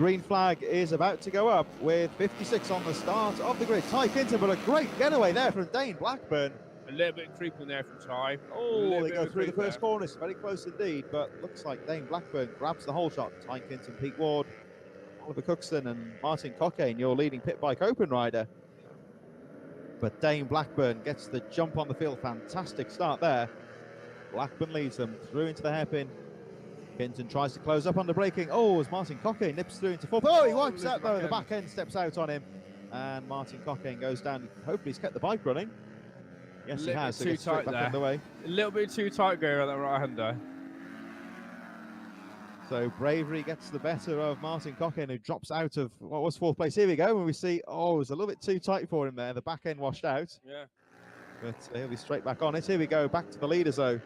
green flag is about to go up with 56 on the start of the grid. Ty Kinton, but a great getaway there from Dane Blackburn. A little bit creeping there from Ty. Oh, they go through the first corner. It's very close indeed, but looks like Dane Blackburn grabs the whole shot. Ty Kinton, Pete Ward, Oliver Cookson and Martin Cockaine, your leading pit bike open rider. But Dane Blackburn gets the jump on the field. Fantastic start there. Blackburn leads them through into the hairpin. Kinton tries to close up under braking. Oh, as Martin Cockaine nips through into fourth. Oh, he wipes out though. The back end steps out on him. And Martin Cockaine goes down. Hopefully he's kept the bike running. Yes, he has. Too tight there. A little bit too tight going on that right-hander. So bravery gets the better of Martin Cockaine, who drops out of what was fourth place. Here we go, and we see, oh, it was a little bit too tight for him there. The back end washed out. Yeah. But he'll be straight back on it. Here we go, back to the leaders though.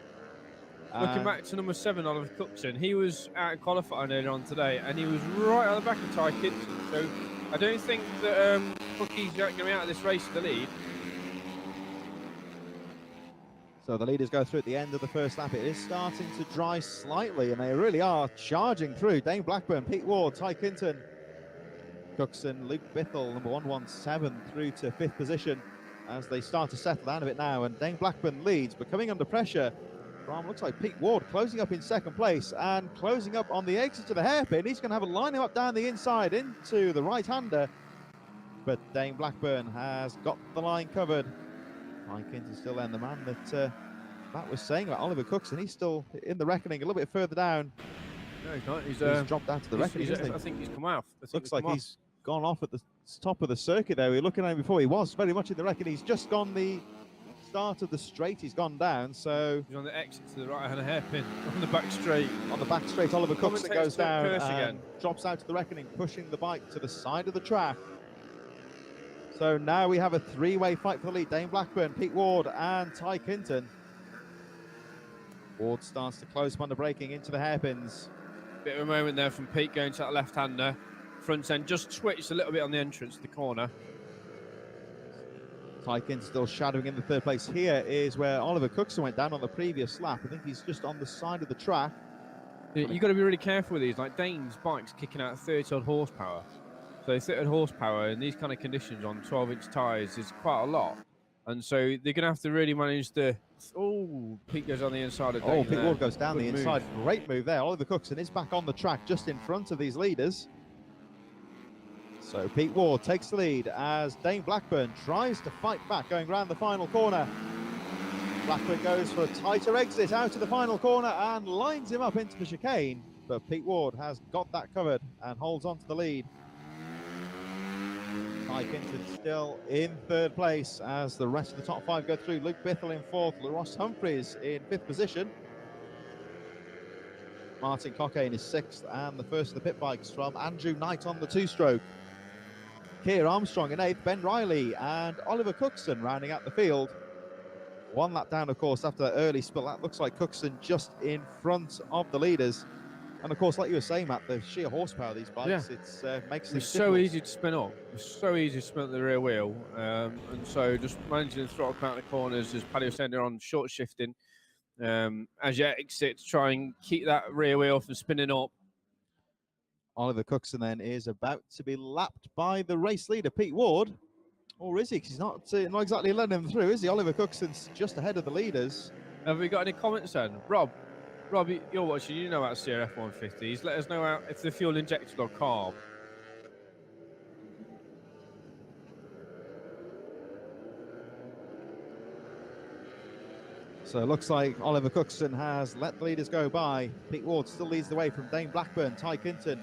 Looking back to number 7, Oliver Cookson, he was out qualifying earlier on today, and he was right on the back of Ty Kinton. So I don't think that Cookie's going to be out of this race to the lead. So the leaders go through at the end of the first lap. It is starting to dry slightly, and they really are charging through. Dane Blackburn, Pete Ward, Ty Kinton, Cookson, Luke Bithell, number 117, through to 5th position as they start to settle down a bit now. And Dane Blackburn leads, but coming under pressure from, looks like Pete Ward, closing up in 2nd place and closing up on the exit to the hairpin. He's going to have a line up down the inside into the right-hander, but Dane Blackburn has got the line covered. Ty Kinton still then the man that Matt was saying about Oliver Cookson. He's still in the reckoning a little bit further down. No, he's not. He's dropped out to the reckoning, isn't he? I think he's come off. Looks like he's gone off at the top of the circuit there. We were looking at him before. He was very much in the reckoning. He's just gone the start of the straight. He's gone down. So he's on the exit to the right-hand hairpin on the back straight. On the back straight, Oliver Cookson goes down and drops out to the reckoning, pushing the bike to the side of the track. So now we have a 3-way fight for the lead. Dane Blackburn, Pete Ward and Ty Kinton. Ward starts to close under braking into the hairpins. Bit of a moment there from Pete going to that left-hander. Front end just twitched a little bit on the entrance to the corner. Ty Kinton still shadowing in the 3rd place. Here is where Oliver Cookson went down on the previous lap. I think he's just on the side of the track. You've got to be really careful with these. Like Dane's bike's kicking out 30-odd horsepower. So 30 horsepower in these kind of conditions on 12-inch tyres is quite a lot. And so they're going to have to really manage the... Oh, Pete goes on the inside of Dane. Oh, Pete Ward goes down the inside. Great move there. Oliver Cookson is back on the track just in front of these leaders. So Pete Ward takes the lead as Dane Blackburn tries to fight back going round the final corner. Blackburn goes for a tighter exit out of the final corner and lines him up into the chicane. But Pete Ward has got that covered and holds on to the lead. Ty Kinton still in 3rd place as the rest of the top 5 go through. Luke Bithell in 4th, Ross Humphreys in 5th position. Martin Cockaine is 6th, and the first of the pit bikes from Andrew Knight on the 2-stroke. Keir Armstrong in 8th, Ben Riley and Oliver Cookson rounding out the field. 1 lap down, of course, after that early spill. That looks like Cookson just in front of the leaders. And of course, like you were saying, Matt, the sheer horsepower of these bikes, makes it so easy to spin up. It's so easy to spin up the rear wheel. And so just managing to throttle out the corners, as Paddy was saying, they're on short shifting. As you exit, try and keep that rear wheel from spinning up. Oliver Cookson then is about to be lapped by the race leader, Pete Ward. Or is he? Because he's not exactly letting him through, is he? Oliver Cookson's just ahead of the leaders. Have we got any comments then? Rob, you're watching, you know about CRF 150s. Let us know if they're fuel injected or carb. So it looks like Oliver Cookson has let the leaders go by. Pete Ward still leads the way from Dane Blackburn, Ty Kinton.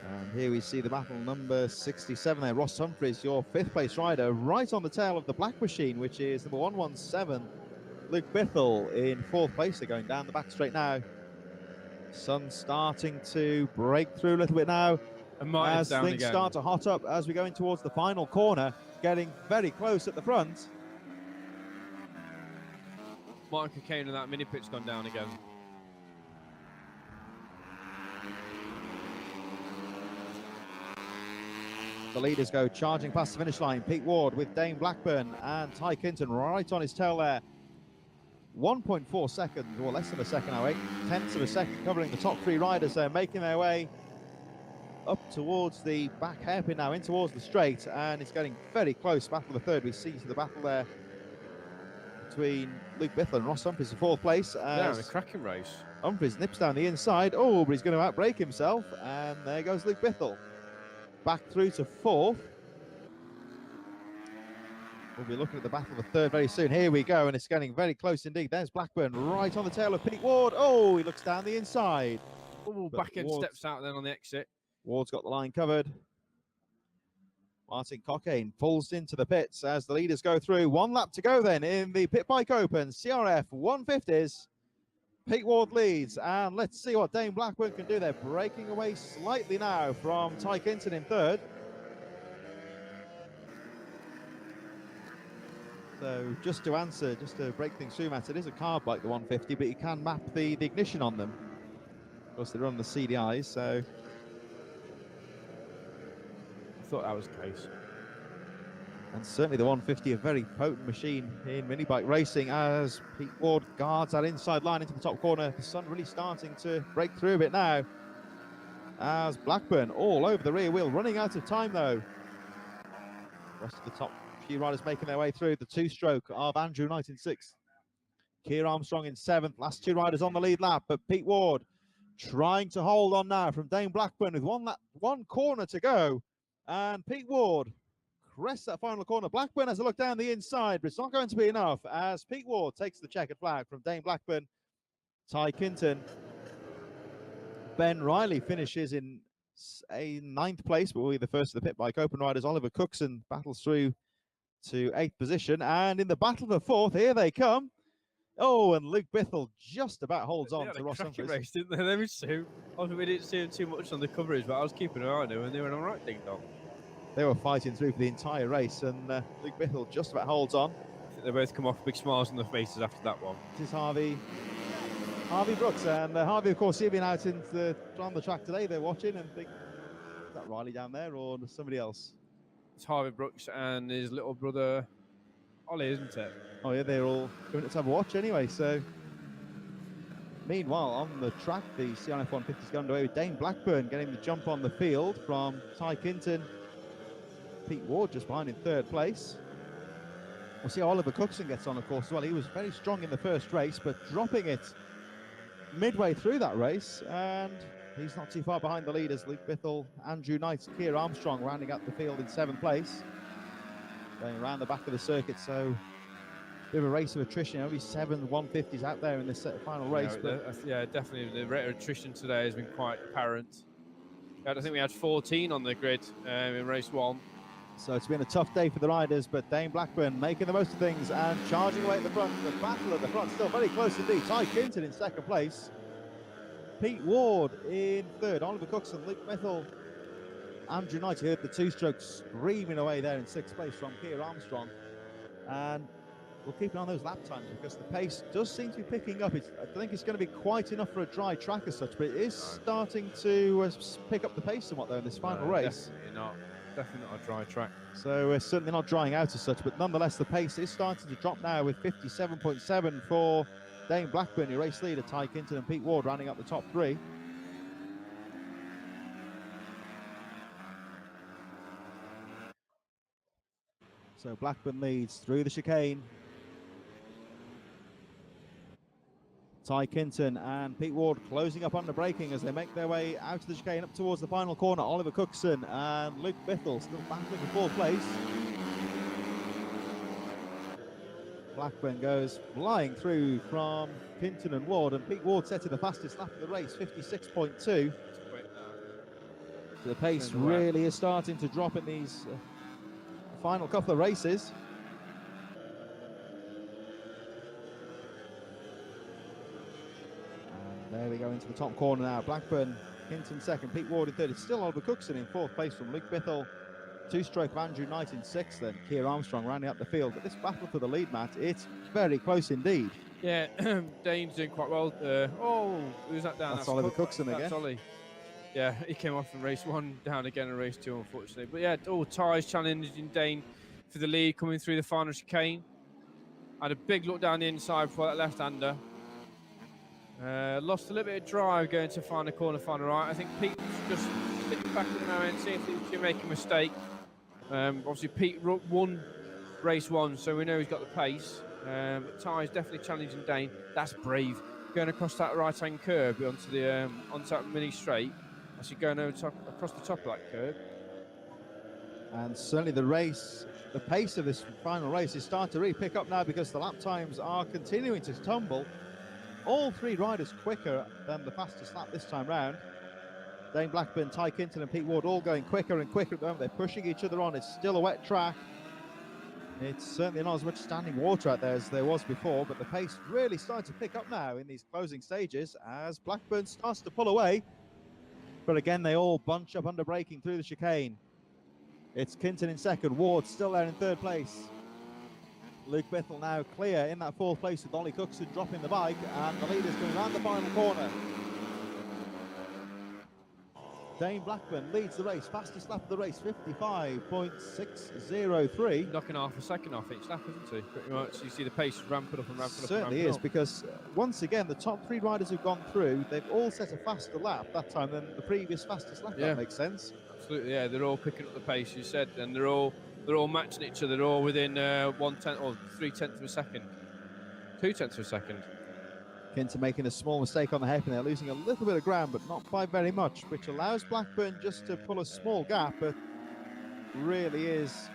And here we see the battle number 67 there. Ross Humphreys, your 5th place rider, right on the tail of the black machine, which is number 117. Luke Bithell in 4th place. They're going down the back straight now. Sun starting to break through a little bit now as things start to hot up as we go in towards the final corner, getting very close at the front. Martin Cockaine and that mini pit's gone down again. The leaders go charging past the finish line. Pete Ward with Dane Blackburn and Ty Kinton right on his tail there. 1.4 seconds, or less than a second now, 8/10 of a second, covering the top 3 riders there, making their way up towards the back hairpin now, in towards the straight, and it's getting very close. Battle of the third. We see the battle there between Luke Bithell and Ross Humphries in 4th place. Yeah, a cracking race. Humphries nips down the inside. Oh, but he's going to outbrake himself, and there goes Luke Bithell. Back through to 4th. We'll be looking at the battle of the third very soon. Here we go, and it's getting very close indeed. There's Blackburn right on the tail of Pete Ward. Oh, he looks down the inside. Oh, back end steps out then on the exit. Ward's got the line covered. Martin Cockayne pulls into the pits as the leaders go through. 1 lap to go then in the Pit Bike Open. CRF 150s. Pete Ward leads, and let's see what Dane Blackburn can do. They're breaking away slightly now from Ty Kinton in 3rd. So just to break things through, Matt, it is a carb bike, the 150, but you can map the ignition on them. Of course, they run the CDIs, so... I thought that was the case. And certainly the 150, a very potent machine in mini bike racing, as Pete Ward guards that inside line into the top corner. The sun really starting to break through a bit now, as Blackburn all over the rear wheel, running out of time though. The rest of the top few riders making their way through. The 2-stroke of Andrew Knight in 6th. Keir Armstrong in 7th. Last 2 riders on the lead lap, but Pete Ward trying to hold on now from Dane Blackburn with one corner to go. And Pete Ward crests that final corner. Blackburn has a look down the inside, but it's not going to be enough as Pete Ward takes the checkered flag from Dane Blackburn. Ty Kinton. Ben Riley finishes in a 9th place, but will be the first of the Pit Bike Open riders. Oliver Cookson battles through to 8th position, and in the battle for 4th, here they come. Oh, and Luke Bithell just about holds on to Ross Humphries. Race, didn't they? Them two. Obviously, we didn't see them too much on the coverage, but I was keeping an eye on them, and they were an all right ding dong. They were fighting through for the entire race, and Luke Bithell just about holds on. I think they both come off big smiles on their faces after that one. This is Harvey Brooks, and Harvey, of course, he's been out on the track today. They're watching and think, is that Riley down there or somebody else? It's Harvey Brooks and his little brother Ollie, isn't it? Oh yeah, they're all going to have a watch anyway. So meanwhile, on the track, the CRF 150's gone away with Dane Blackburn getting the jump on the field from Ty Kinton. Pete Ward just behind in 3rd place. We'll see how Oliver Cookson gets on, of course, as well. He was very strong in the first race, but dropping it midway through that race, and he's not too far behind the leaders. Luke Bithell, Andrew Knight, Keir Armstrong rounding out the field in 7th place. Going around the back of the circuit, so a bit of a race of attrition. Only 7 150s out there in this final race. Yeah, definitely. The rate of attrition today has been quite apparent. I think we had 14 on the grid in race 1. So it's been a tough day for the riders, but Dane Blackburn making the most of things and charging away at the front. The battle at the front still very close indeed. Ty Kinton in 2nd place. Pete Ward in 3rd. Oliver Cookson, Luke Bithell, Andrew Knight. You heard the 2-strokes screaming away there in 6th place from Keir Armstrong. And we'll keep an eye on those lap times because the pace does seem to be picking up. I don't think it's going to be quite enough for a dry track as such, but it is starting to pick up the pace somewhat though in this final race. Definitely not a dry track. So we're certainly not drying out as such, but nonetheless the pace is starting to drop now with 57.7 for Dane Blackburn, your race leader, Ty Kinton and Pete Ward rounding up the top 3. So Blackburn leads through the chicane. Ty Kinton and Pete Ward closing up on the braking as they make their way out of the chicane up towards the final corner. Oliver Cookson and Luke Bithell still battling for 4th place. Blackburn goes flying through from Kinton and Ward, and Pete Ward set to the fastest lap of the race, 56.2. So the pace really is starting to drop in these final couple of races. There we go into the top corner now. Blackburn, Kinton 2nd, Pete Ward in 3rd. It's still Oliver Cookson in 4th place from Luke Bithell. 2-stroke of Andrew Knight in 6th, then Keir Armstrong rounding up the field. But this battle for the lead, Matt, it's very close indeed. Yeah, Dane's doing quite well. Who's that down? That's Oliver Cookson again. That's Ollie. Yeah, he came off in race 1, down again in race 2, unfortunately. But yeah, Ty's challenging Dane for the lead, coming through the final chicane. Had a big look down the inside for that left-hander. Lost a little bit of drive going to find the corner, find the right. I think Pete's just sitting back at the moment, seeing if he can make a mistake. Obviously, Pete won race 1, so we know he's got the pace. But Ty's definitely challenging Dane. That's brave. Going across that right-hand curve onto that mini straight. Actually going across the top of that curve. And certainly the pace of this final race is starting to really pick up now because the lap times are continuing to tumble. All 3 riders quicker than the fastest lap this time round. Dane Blackburn, Ty Kinton and Pete Ward all going quicker and quicker at the moment. They're pushing each other on. It's still a wet track. It's certainly not as much standing water out there as there was before, but the pace really starting to pick up now in these closing stages as Blackburn starts to pull away. But again, they all bunch up under braking through the chicane. It's Kinton in second, Ward still there in third place. Luke Bithell now clear in that 4th place with Ollie Cookson dropping the bike, and the leader's going around the final corner. Dane Blackburn leads the race, fastest lap of the race, 55.603. Knocking half a second off each lap, isn't he? Pretty much. You see the pace ramping up and ramping up. Certainly is, because once again, the top 3 riders who've gone through, they've all set a faster lap that time than the previous fastest lap. Yeah. That makes sense. Absolutely, yeah. They're all picking up the pace, you said, and they're all matching each other. They're all within 1/10 or 3/10 of a second, 2/10 of a second. Kinton making a small mistake on the hairpin there, losing a little bit of ground, but not by very much, which allows Blackburn just to pull a small gap, but really is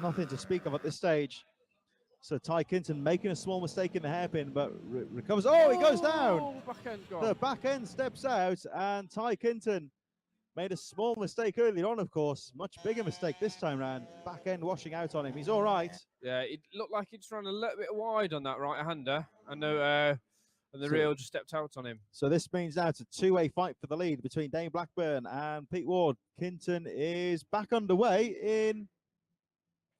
nothing to speak of at this stage. So Ty Kinton making a small mistake in the hairpin, but recovers. Oh, he goes down. The back end steps out, and Ty Kinton made a small mistake earlier on, of course. Much bigger mistake this time round. Back end washing out on him. He's all right. Yeah, it looked like he'd run a little bit wide on that right-hander. I know. And the reel just stepped out on him. So this means now it's a 2-way fight for the lead between Dane Blackburn and Pete Ward. Kinton is back underway in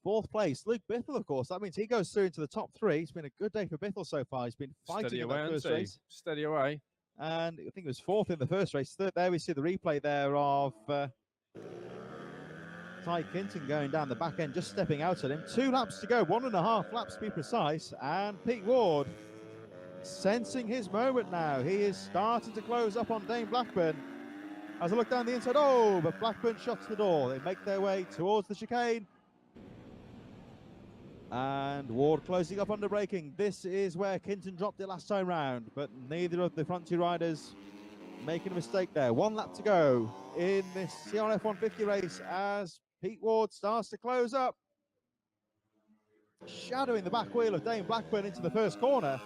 4th place. Luke Bithell, of course, that means he goes through into the top 3. It's been a good day for Bithell so far. He's been fighting in that first race. Steady away. And I think it was 4th in the first race. There we see the replay there of Ty Kinton going down the back end, just stepping out at him. 2 laps to go, 1.5 laps to be precise. And Pete Ward sensing his moment now. He is starting to close up on Dane Blackburn. As I look down the inside, oh, but Blackburn shuts the door. They make their way towards the chicane. And Ward closing up under braking. This is where Kinton dropped it last time round, but neither of the front 2 riders making a mistake there. 1 lap to go in this CRF 150 race as Pete Ward starts to close up, shadowing the back wheel of Dane Blackburn into the first corner.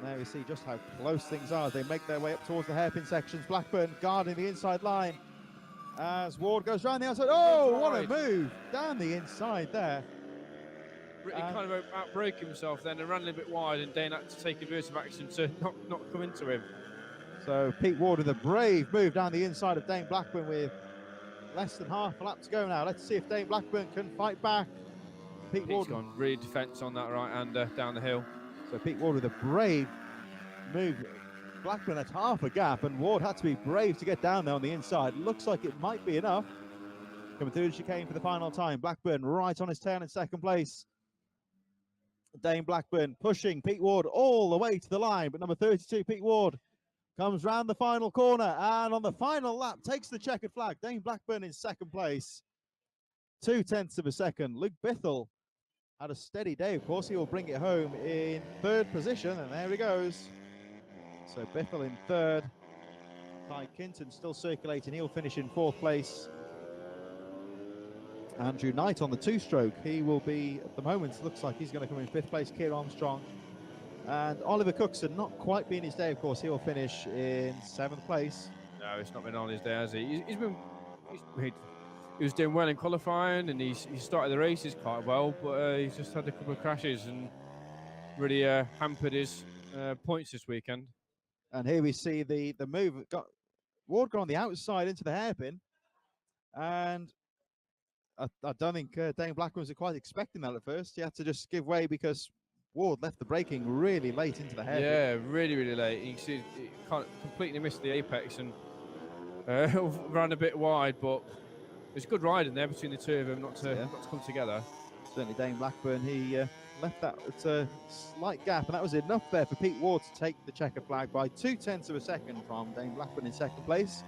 There we see just how close things are as they make their way up towards the hairpin sections. Blackburn guarding the inside line as Ward goes round the outside. Oh, what a move down the inside there. He kind of outbroke himself then and ran a little bit wide, and Dane had to take aversive action to not come into him. So Pete Ward with a brave move down the inside of Dane Blackburn with less than half a lap to go now. Let's see if Dane Blackburn can fight back. Pete's gone really defence on that right-hander down the hill. So Pete Ward with a brave move. Blackburn had half a gap, and Ward had to be brave to get down there on the inside. Looks like it might be enough. Coming through the chicane for the final time. Blackburn right on his tail in 2nd place. Dane Blackburn pushing Pete Ward all the way to the line, but number 32, Pete Ward, comes round the final corner, and on the final lap takes the checkered flag. Dane Blackburn in 2nd place. 0.2 of a second. Luke Bithell had a steady day. Of course, he will bring it home in 3rd position, and there he goes. So Bithell in 3rd. Ty Kinton still circulating. He'll finish in 4th place. Andrew Knight on the 2-stroke. He will be, at the moment, looks like he's going to come in 5th place. Keir Armstrong. And Oliver Cookson, not quite being his day, of course. He will finish in 7th place. No, it's not been on his day, has he? He was doing well in qualifying, and he started the races quite well, but he's just had a couple of crashes and really hampered his points this weekend. And here we see the move. Ward got on the outside into the hairpin, and I don't think Dane Blackburn was quite expecting that at first. He had to just give way because Ward left the braking really late into the hairpin. Yeah, really, really late. You see, he completely missed the apex and ran a bit wide, but there's good riding there between the 2 of them not to come together. Certainly Dane Blackburn, he left that at a slight gap, and that was enough there for Pete Ward to take the checkered flag by 0.2 of a second from Dane Blackburn in second place.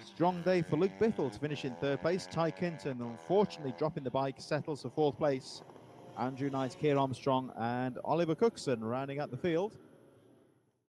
Strong day for Luke Bithell to finish in third place. Ty Kinton, unfortunately dropping the bike, settles for fourth place. Andrew Knight, Keir Armstrong, and Oliver Cookson rounding out the field.